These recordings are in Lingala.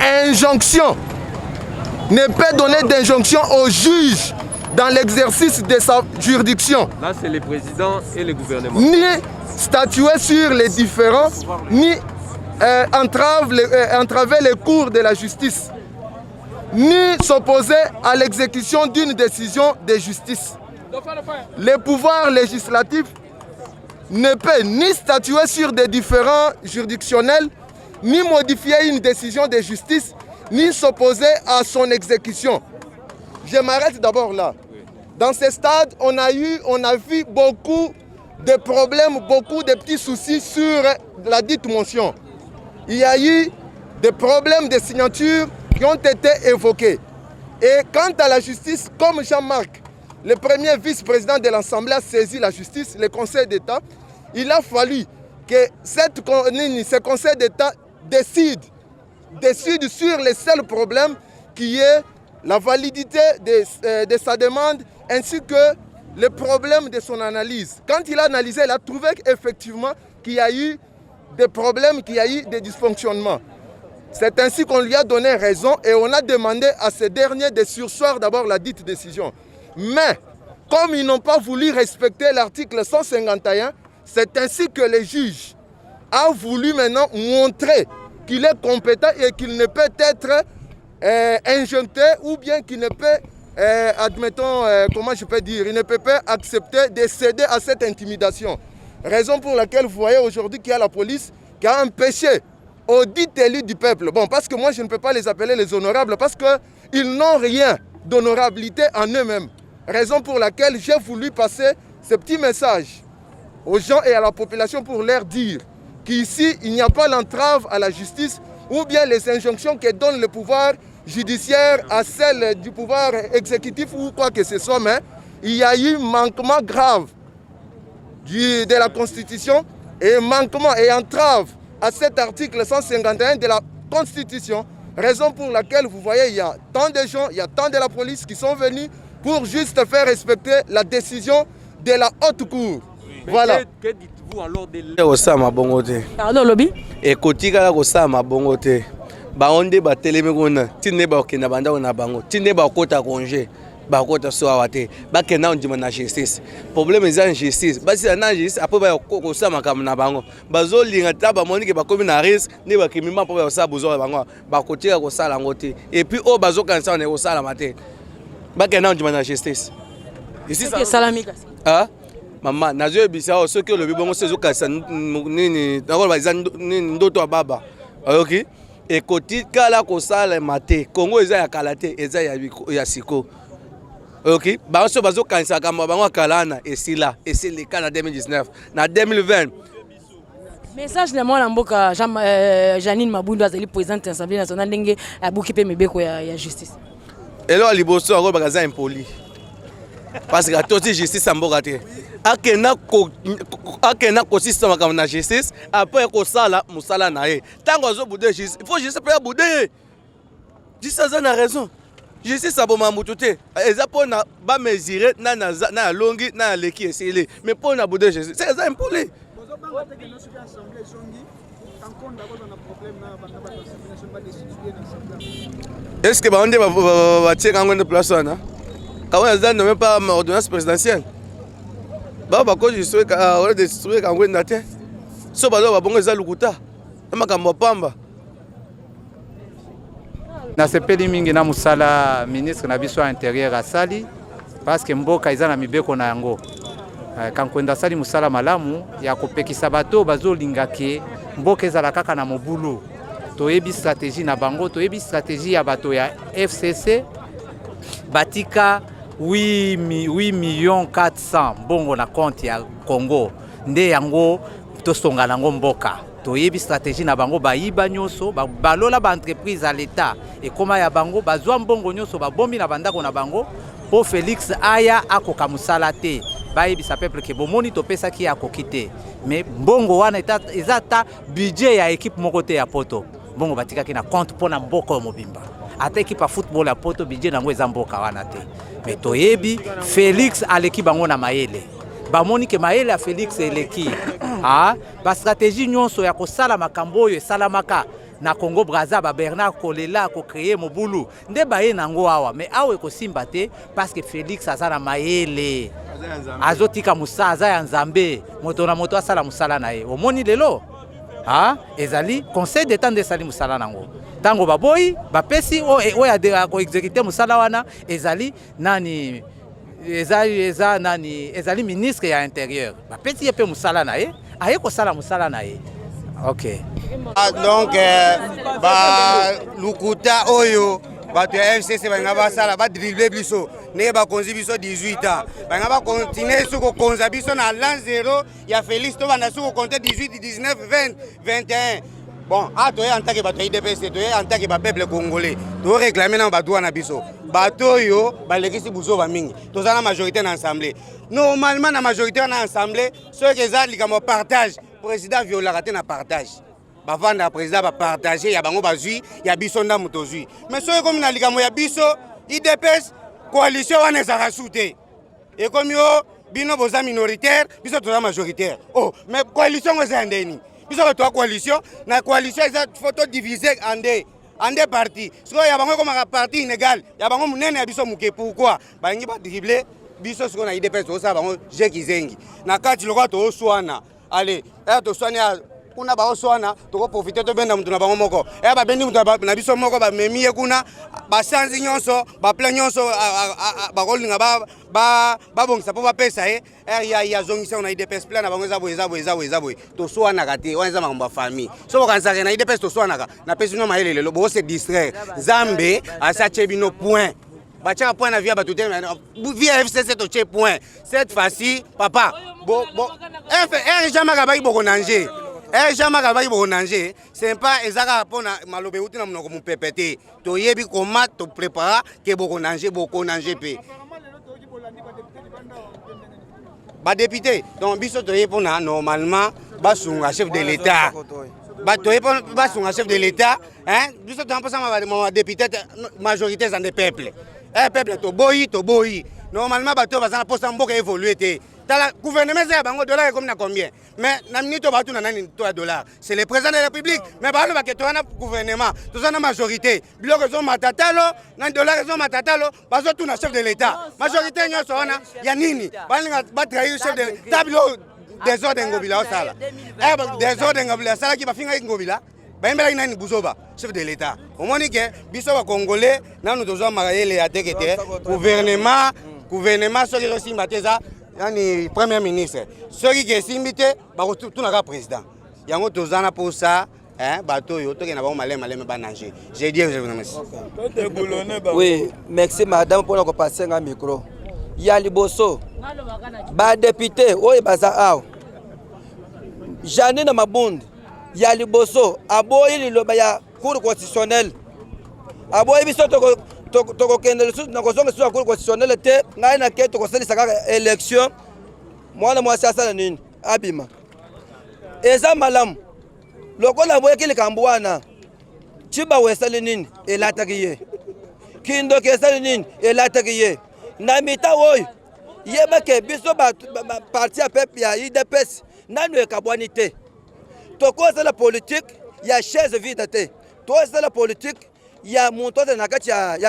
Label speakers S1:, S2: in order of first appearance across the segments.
S1: Injonction ne peut donner d'injonction au juge dans l'exercice de sa juridiction.
S2: Là, c'est le président et le gouvernement.
S1: Ni statuer sur les différends, ni entraver les cours de la justice, ni s'opposer à l'exécution d'une décision de justice. Le pouvoir législatif ne peut ni statuer sur des différends juridictionnels, ni modifier une décision de justice, ni s'opposer à son exécution. Je m'arrête d'abord là. Dans ce stade, on a vu beaucoup de problèmes, beaucoup de petits soucis sur la dite motion. Il y a eu des problèmes de signature qui ont été évoqués. Et quant à la justice, comme Jean Marc, le premier vice-président de l'Assemblée, a saisi la justice, le Conseil d'État, il a fallu que ce Conseil d'État décide sur les seuls problèmes qui est la validité de sa demande ainsi que le problème de son analyse. Quand il a analysé, il a trouvé effectivement qu'il y a eu des problèmes, qu'il y a eu des dysfonctionnements. C'est ainsi qu'on lui a donné raison et on a demandé à ce dernier de surseoir d'abord la dite décision. Mais comme ils n'ont pas voulu respecter l'article 151, c'est ainsi que le juge a voulu maintenant montrer qu'il est compétent et qu'il ne peut être injoncté ou bien qu'il ne peut, admettons, comment je peux dire, il ne peut pas accepter de céder à cette intimidation. Raison pour laquelle vous voyez aujourd'hui qu'il y a la police qui a empêché aux dits élus du peuple. Bon, parce que moi je ne peux pas les appeler les honorables parce qu'ils n'ont rien d'honorabilité en eux-mêmes. Raison pour laquelle j'ai voulu passer ce petit message aux gens et à la population pour leur dire qu'ici, il n'y a pas l'entrave à la justice ou bien les injonctions que donne le pouvoir judiciaire à celle du pouvoir exécutif ou quoi que ce soit, mais il y a eu manquement grave de la Constitution et manquement et entrave à cet article 151 de la Constitution. Raison pour laquelle vous voyez, il y a tant de gens, il y a tant de la police qui sont venus pour juste faire respecter la décision de la haute cour.
S2: Mais
S1: voilà.
S2: Que dites-vous alors de
S3: lobby
S4: et kotika ko sama bongo te ba onde ba teleme kona tinde ba okenda banda na bango tinde ba kota congé ba kota so awate ba kena ondima na justice problème eza justice ba si na justice après ba ko sama kam na bango bazo linga ta ba monike ba komi na risque ne ba kimima po ba sa bozo bango ba kotika ko sala ngote et puis o bazo kansa on ko sala mate ba kena ondima na justice ici ça
S3: salamika
S4: ah Maman, nazo ebisa o soki olobi bongo sezo kasa nini nakolo baza ndoto baba. OK? Et koti kala ko sala mate. Congo eza ya kala te, eza ya siko. OK? Ba so bazo kanisa kama bango kalana esila, esili kana 2019 na 2020.
S3: Message le mwana mboka Janine Mabundu azali présidente de l'Assemblée nationale ndenge abuki pe mebeko ya justice.
S4: Elo liboso ako bakaza impoli. Parce que toute justice en mboka te. Akena ko système comme na justice après ko sala musala na ye tango zo bouder justice il faut justice pour bouder justice ça na raison justice ça boma mutu te eza pona ba mesurer na longi na leki esili mais pona bouder justice c'est ça impolé est-ce que ba onde ba tieka ngone place wana quand on a nommé pas ordonnance présidentielle baba ko jiswe ka ora destruire ka ngwenda te so balo babongo eza lukuta amakambo pamba
S5: na sepeli mingi na musala ministre na biso intérieur asali parce que mboka eza na mibeko na yango kankwenda sali musala malamu ya kopekisa bato bazolinga ke mboka ezala kaka na mobulu toyebi stratégie na bango toyebi stratégie ya bato ya FCC batika 8,400,000 bongo na compte ya Congo nde yango tosonga nango mboka toyebi stratégie na bango bayiba nyoso balola ba entreprise à l'état et koma ya bango bazwa mbongo nyoso babombi na bandako na bango po Félix aya akoka musala te bayebisa peuple ke bomoni topesa ki akoki te mais mbongo wana ezata budget ya équipe moko te ya poto bongo batika ki na compte pona mboka mobimba ata équipe ya football ya poto budget nango eza mboka wana te. Mais toyebi Félix aleki bango na mayele bamoni ke mayele a Félix eleki ba stratégie nyonso ya kosala makambo oyo esalamaka na Congo Brazza ba Bernard Kolela ko créer mobulu nde baye nango awa mais awe ko simba te parce que Félix azana mayele azotika musaza ya nzambe moto na moto asala musala na ye omoni lelo ezali conseil d'état de sali musala nango tango baboyi bapesi oya de ko exécuter musala wana ezali nani ezali ministre ya intérieur bapesi ye pe musala na ye aye ko sala musala na ye. Ok.
S6: Donc, Lukuta Oyo, bato ya FCC banga basala ba dribbler biso, ne ba konzi biso 18 ans. Banga ba continuer suko konza biso na l'an 0, ya Félix to bana suko compter 18, 19, 20, 21. Bon, atoye en tant que bato IDPS, toye en tant que peuple congolais, to réclamer na ba droit na biso. Bato yo ba lekisi buzo ba mingi. Toza na majorité na assemblée. Normalement na majorité na assemblée, ceux qui za likamo partage président viola raté na partage. Bavanda président va partager ya bango bazui ya biso nda mutozui. Mais soyo comme na likamo ya biso IDPS coalition wana ezaka soute. Et comme yo bino boza minoritaire, biso toza majoritaire. Oh, mais coalition ngoza ndeni. Biso ko to coalition, na coalition eza photo diviser en deux partis. Soyo ya bango comme parti inégal, ya bango munene ya biso muke pourquoi? Bangi ba dribbler biso siko na IDPS osa bango je kizengi. Na kati lokwa to swana. Allez, to soigner kuna ba oswana to ko profiter to benda mutu na bango moko. Ba bendi mutu na biso moko ba memiye kuna ba sanzi nyonso, ba plan nyonso ba kolinga ba bongisa po ba pesa ya zongisa na IDPS plan na bango eza boy. To soana kate, wana za makomba famille. So kanisa na IDPS to soana ka. Na pesi no maele lelo bo se distraire. Zambe asa chebino point. Bacha point na via batute via FCC to che point. Cette fois-ci papa Jean Marc KABUND boko nanger. Jean Marc KABUND boko nanger. C'est pas ezaka pona malobe uti na mnoko mupepete. To yebi comment to prépara ke boko nanger pe. Ba député. Donc biso to yepona normalement basunga chef de l'État. Ba to yepona basunga chef de l'État, biso to amposa ma député majorité dans des peuples. Peuple to boyi. Normalement bato bazana posa mboka évoluer te. Tala gouvernement ça bango dollar comme na combien? Mais na minute batu na nani to dollar. C'est le président de la République, mais ba lo ba ke to na gouvernement, to na majorité. Biloko zo matatalo, na dollar zo matatalo, bazo tout na chef de l'État. Majorité nyoso wana ya nini? Balinga ba trahir chef de tableau désordre ngobila sala. Désordre ngobila sala ki ba finga ngobila. Baembela nani buzoba chef de l'État. Omoni ke biso ba congolais nanu tozo marayele ya tekete gouvernement soki rosi mateza yani premier ministre soki ke simbite ba tout na président. Yango tozana pour ça bato yo toke na ba malema ba nanger. J'ai dit je vous remercie.
S7: Oui, merci madame pour nous passer un micro. Ya liboso ba député oyo baza aw. Jean Marc KABUND ya liboso aboyi liloba ya cour constitutionnelle aboyi biso toko kende na kozonga sur cour constitutionnelle te ngai na ke toko salisa kaka élection mwana mwasi asala nini abima eza malamu lokola boye kile kambwana chiba wesali nini elataki ye kindo kesali nini elataki ye na mita oyo yeba ke biso ba parti ya peuple ya IDPS nanu ekabwani te. C'est la politique, il y a chaise vide. C'est la politique, il y a montant de nakati il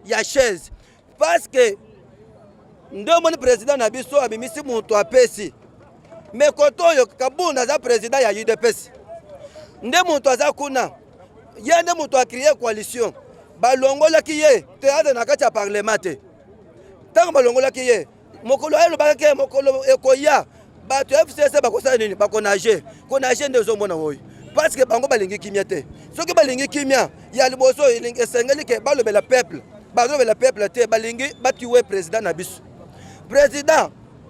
S7: y a chaise. Parce que le président n'a pas mis montant à Pessi. Mais quand KABUND est président, il y a UDPS. Ndé montant à Kuna, il y a des montants à créer coalition. Balongo la qui est, théâtre nakati à parlement. Tant que balongo la qui est, mokolo elo bakake mokolo ekoya. Bato FCC bakosa nini bakonager ndezo mona oyo parce que bango balingi kimia te soki balingi kimia ya liboso esengeli ke balobela peuple te balingi batiwe président na biso président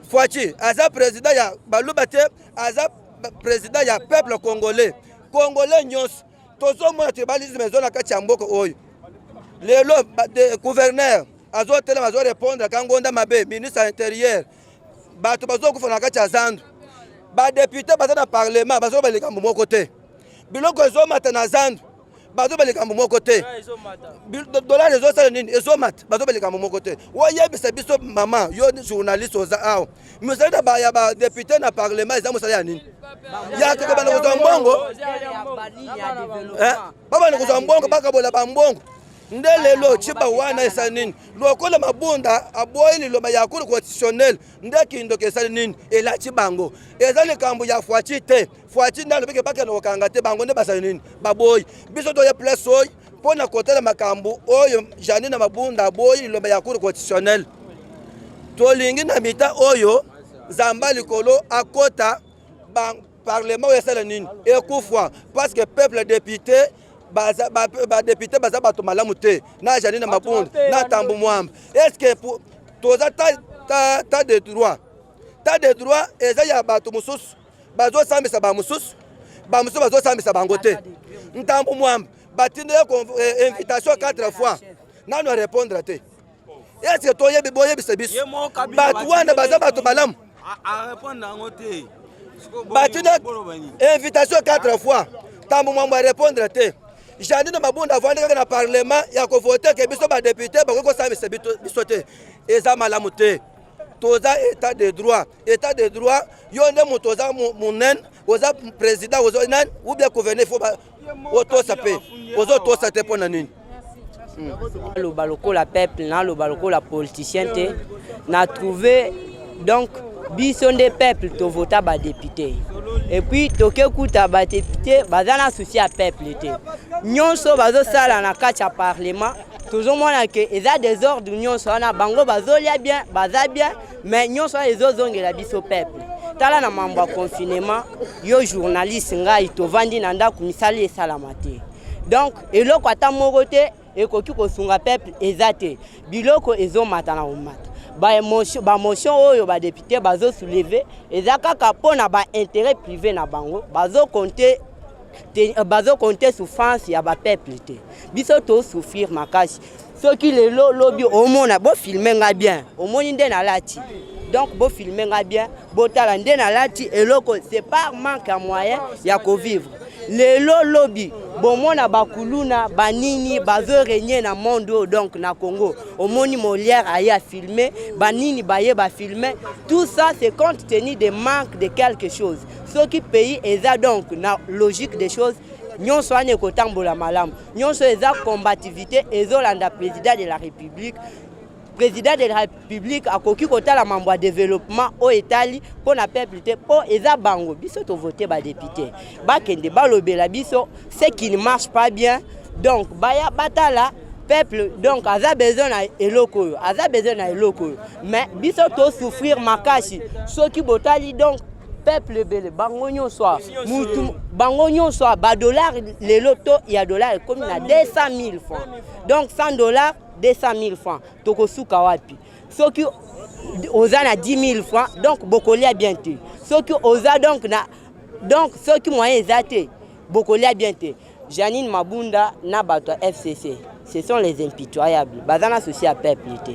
S7: Fouachi aza président ya baluba te aza président ya peuple congolais nyos tozo mona te balizi maison na kati ya mboka oyo lelo gouverneur azo tele azo répondre kangonda mabe ministre intérieur bato bazo kufona kati ya zandu ba député baza na parlement bazo baleka moko te biloko ezo mata na zandu bazo baleka mon côté dollar les autres nini ezomat bazo baleka mon côté oyebisa biso maman yo journaliste oza awo musala ba ya ba député na parlement za musala nini ya ke bana ko mbongo baba ni ko mbongo baka bola ba mbongo ndele lo chiba wana esa nini lokola mabunda aboyili lo ya cour constitutionnel ndeki ndoke esa nini ela chibango ezali kambu ya fuachite ndalo beke baka no kanga te bango ne basa nini baboy biso to ya place oy pona kotela makambu oyo jani na mabunda aboyili lo ya cour constitutionnel to lingi na mita oyo zamba likolo akota bang parlement esa nini ekufwa parce que peuple député ba député baza bato malamu te na jani na mabunda na tambu mwamba est-ce que pour toza ta de droit eza ya bato mususu bazo sambisa ba mususu bazo sambisa bango te ntambu mwamba batinde invitation 4 fois nano répondre te est-ce que toyebi boyebisa biso bato wana baza bato malamu
S8: a répondre ngo te
S7: batinde invitation 4 fois tambu mwamba répondre te jani na mabunda avandi kaka na parlement ya ko voter ke biso ba député ba ko sambisa biso te eza malamu te toza état de droit yo nde mutoza munen oza président ozo nan ou bien gouverner faut ba otosa pe ozo tosa te pona nini
S9: le baloko la peuple na le baloko la politicien te na trouvé donc biso nde peuple to vota ba député et puis toke kuta ba député bazana souci à peuple te nyonso bazo sala na kati ya parlement toujours mona que eza désordre nyonso na bango bazolia bien baza bien mais nyonso ezozongela biso peuple tala na mambo ya confinement yo journaliste ngai to vandi na ndako misali esalama te donc eloko ata moko te ekoki kosunga peuple eza te biloko ezomata na omata ba motion oyo ba député bazo soulever eza kaka pona ba intérêt privé na bango bazo compter souffrance ya ba peuple te biso to souffrir makasi soki lelo lobi omona bo filmer nga bien omoni nde na lati donc bo filmer nga bien bo tala nde na lati eloko c'est pas manque à moyen ya ko vivre lelo lobi bomona bakuluna banini bazo régner na monde donc na Congo omoni Molière aya filmer banini baye ba filmer tout ça c'est compte tenu des manques de quelque chose ce qui pays eza donc na logique des choses nyonso ane kotambola malamu nyonso eza combativité ezolanda président de la République akoki kotala mambo ya développement au etali po na peuple te po eza bango biso to voter ba député bakende balobela biso ce qui ne marche pas bien donc baya batala peuple donc aza besoin na eloko mais biso to souffrir makasi soki botali donc peuple bele bango nyonso mutu bango nyonso ba dollar le loto ya dollar comme na 200 000 francs donc 100 $, 200 000 francs tokosuka wapi soki oza na 10 000 francs donc bokolia bien te soki oza donc soki moyen ezate bokolia bien te Janine Mabunda na bato FCC ce sont les impitoyables bazana souci à peuple te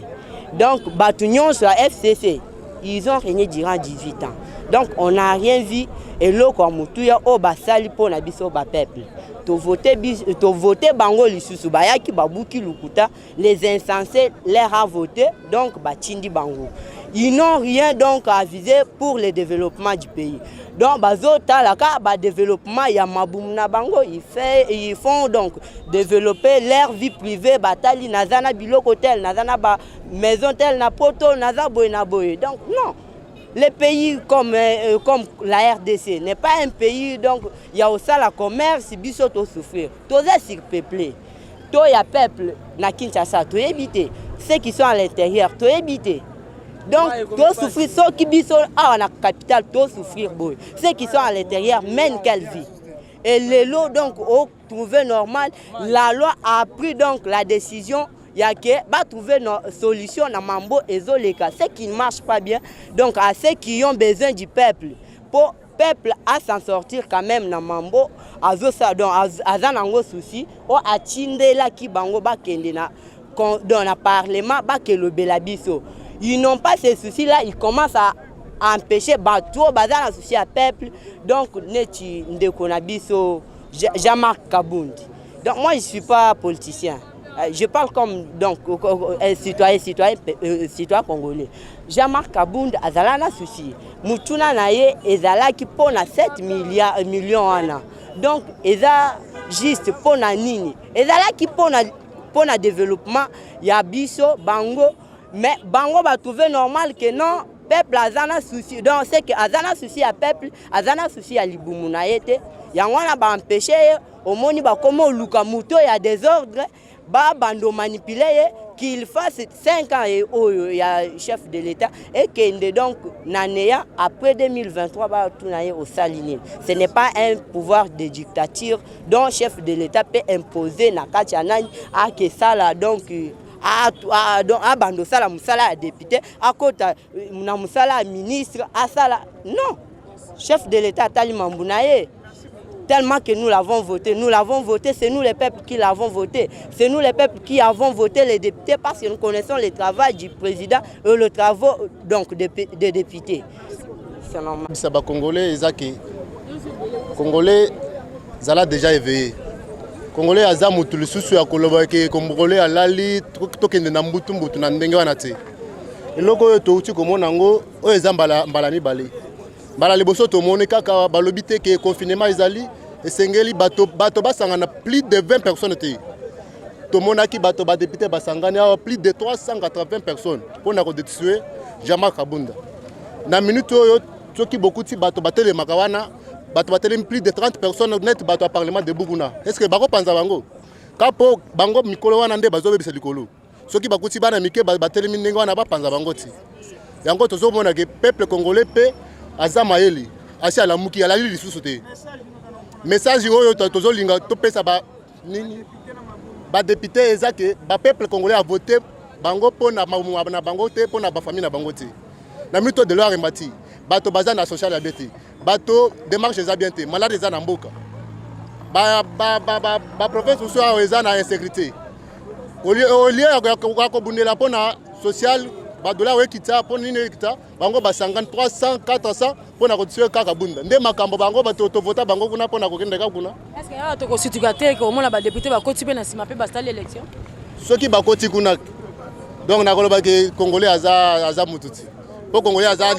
S9: donc bato nyonso à FCC ils ont régné durant 18 ans donc on n'a rien vu et loko mutuya o basali pona biso ba peuple to voter bango lisusu bayaki babuki lukuta les insensés leur a voté donc batindi bango ils n'ont rien donc à viser pour le développement du pays donc bazota la ka ba développement ya mabum na bango ils font donc développer leur vie privée batali nazana biloko tel nazana ba maison tel na poto naza boy na boy donc non. Les pays comme la RDC n'est pas un pays donc il y a aussi la commerce biso to souffrir to za surpeuplé to ya peuple na Kinshasa to éviter ceux qui sont à l'intérieur to éviter donc to souffrir ceux qui biso à la capitale to souffrir boy ceux qui sont à l'intérieur mènent quelle vie et les lots donc au trouvé normal la loi a pris donc la décision ya que va trouver une solution na mambo ezoleka ceux qui ne marchent pas bien donc à ceux qui ont besoin du peuple pour peuple à s'en sortir quand même na mambo azosa donc azanango souci o atindela ki bango bakende na dans la parlement bakelobela biso ils n'ont pas ces soucis là ils commencent à empêcher bato bazana souci à peuple donc neti ndeko na biso Jean Marc KABUND Donc moi je ne suis pas politicien. Je parle comme donc citoyen congolais. Jean Marc KABUND azala na souci. Mutuna na ye ezala ki pona 7 millions. Donc eza juste pona nini. Ezala ki pona développement ya biso bango, mais bango va trouver normal que non peuple azana souci. Donc c'est que azana souci à peuple, azana souci à libumu na yete. Yangwana ba empêcher au moni ba komo luka muto ya désordre. Ba bando manipuler qu'il fasse 5 ans et il y a chef de l'État et qu'il donc nanéa après 2023 va tourner au Salinine. Ce n'est pas un pouvoir de dictature dont le chef de l'État peut imposer na katianani à que ça là donc à bando sala musala député à côté na musala ministre à sala non chef de l'État tali mambunaye. Tellement que nous l'avons voté, c'est nous les peuples qui l'avons voté. C'est nous les peuples qui avons voté les députés parce que nous connaissons le travail du président et le travail donc des députés. C'est normal.
S1: Ça va Congolais, Congolais, Zala déjà éveillé. Congolais, Aza Moutoul, Soussou, à Kolobake, Congolais, à Lali, Token de Nambutu, Nandenganate. Et logo, Touti, comme on ango, Oezambala, Balani Bali. Bala liboso to mone kaka balobité que confinement izali et sengeli bato basangana plus de 20 personnes te. To monaki bato ba député basangana plus de 380 personnes pour na redetuer Jean Marc KABUND. Na minute oyo soki beaucoup ti bato batele makawana bato batele plus de 30 personnes net bato à parlement de Buguna. Est-ce que bako panza bango? Kapo bango mikolo wana nde bazo bebisa likolo. Soki bakuti bana mike batele minenga wana ba panza bango ti. Yango tozo mona que peuple congolais pe Azamaeli, asi ala muki ala lili lisusu te. Message oyo tozo linga to pesa ba nini ba député ezake ba peuple congolais a voté bango pona na bango te pona ba famille na bango te. Na mito de leur mati bato bazana social abete. Bato démarche za bien te, malade za na mboka. Ba province social eza na insécurité. Au lieu ko bundela pona social ba dollar we kita pour nini kita bango ba 50 300 400 pour na retuer KABUND nde makambo bango ba to vota bango kuna pour na kokende ka kuna.
S3: Est-ce que ya to ko situate ko mona ba député ba koti pe na sima pe ba stade élection
S1: soki ba koti kuna donc na koloba ke congolais aza mututi po congolais aza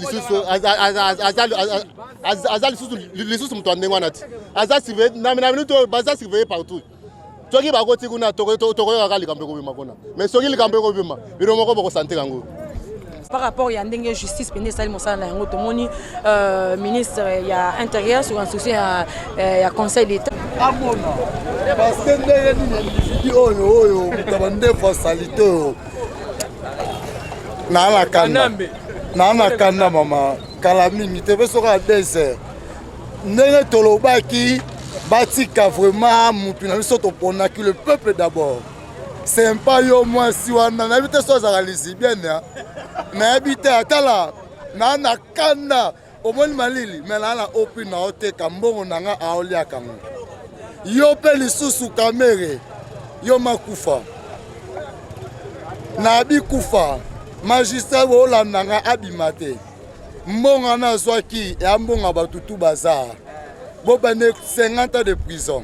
S1: lisusu mutu andenga nati aza sive na minuto baza sive partout soki ba koti kuna to ka likambe ko bima kuna mais soki likambe ko bima bino moko boko santé kango.
S3: Par rapport à la justice, ministre il y a intérieur sur un souci à conseil d'État.
S10: Parce que nana kanda mama kalami te besoka désert ndenge tolobaki batika vraiment mutu na biso to pona ki le peuple d'abord. C'est pas yo moi si wana na bité so za bien na bité atala na kanda omoni malili mais na opi na ote kambongo nanga aolia kango yo pe lisusu kamere yo makufa na bi kufa magistrat ola nanga abimate mbonga na zwaki ya mbonga batutu bazar bobane 50 ans de prison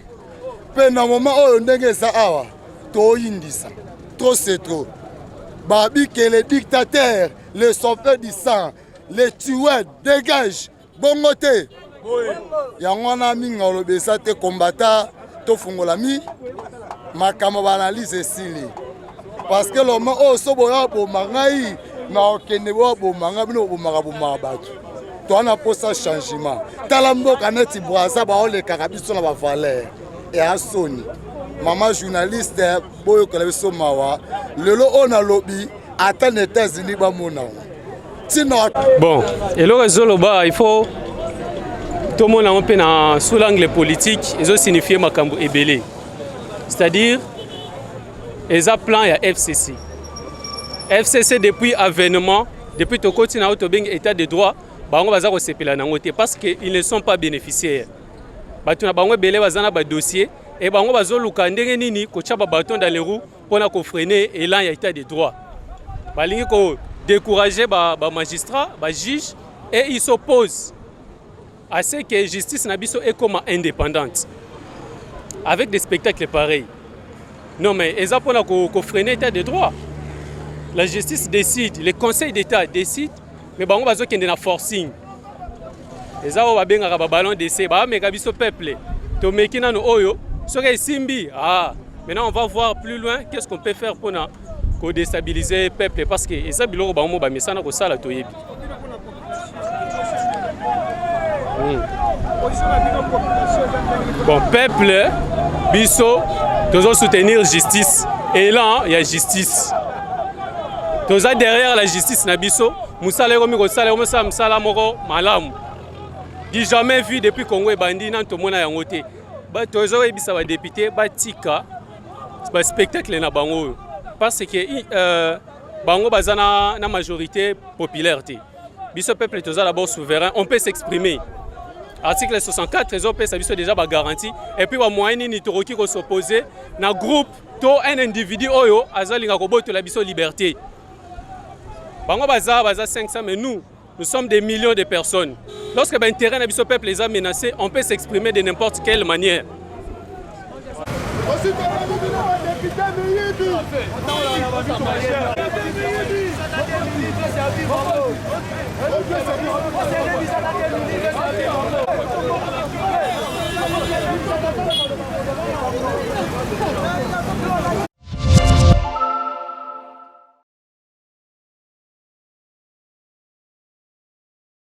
S10: pe na moment oyo ndenge za awa to indisa trop c'est trop babi que les dictateurs les sauveurs du sang les tueurs dégagent bongote yango na minga lobesa te combattant to fungola mi makamo banalise sili parce que le moment oh soboya bo mangai na okende bo manga bino bo maga bato to ana posa changement tala mboka neti boisa ba ole kakabiso na ba valeur et asoni maman journaliste boyo kala biso mawa lelo ona lobi ata les États-Unis ba mona
S2: bon et le réseau là-bas il faut tout le monde a un peu sous l'angle politique et ça signifie makambo ebele c'est-à-dire les plans ya FCC depuis avènement depuis to continent to beng état de droit bango baza ko sepela nango te parce que ils ne sont pas bénéficiaires batu na bango ebele bazana ba dossier et bango bazo luka ndenge nini ko tcha ba bâton dans les roues pour na ko freiner élan ya état de droit balingi ko décourager ba magistrat ba juge et ils s'opposent à ce que justice na biso est comme indépendante avec des spectacles pareils. Non, mais ils ont pour freiner l'état de droit. La justice décide, les conseils d'État décident, mais on va faire un forcing. Ils ont un ballon d'essai, mais ils ont un peuple. Ils ont un oyo, simbi. Maintenant, on va voir plus loin qu'est-ce qu'on peut faire pour déstabiliser le peuple. Parce que les gens ont un message pour ça. Bon, peuple, biso, doit soutenir la justice. Et là, il y a justice. Doit derrière la justice, nabiso, musala romi ko sala musala musala moko malam. Di jamais vu depuis Congo et bandi nan to mona yango te. Ba tozo ebisa ba député ba tika ba spectacle na bango parce que bango bazana na majorité populaire te. Biso peuple toza d'abord souverain, on peut s'exprimer. Article 64, les OP, ça déjà garanti. Et puis, il y a moyen de s'opposer dans un groupe, un individu, qui a la liberté. Bango baza 500, mais nous sommes des millions de personnes. Lorsque l'intérêt de peuple est menacé, on peut s'exprimer de n'importe quelle manière.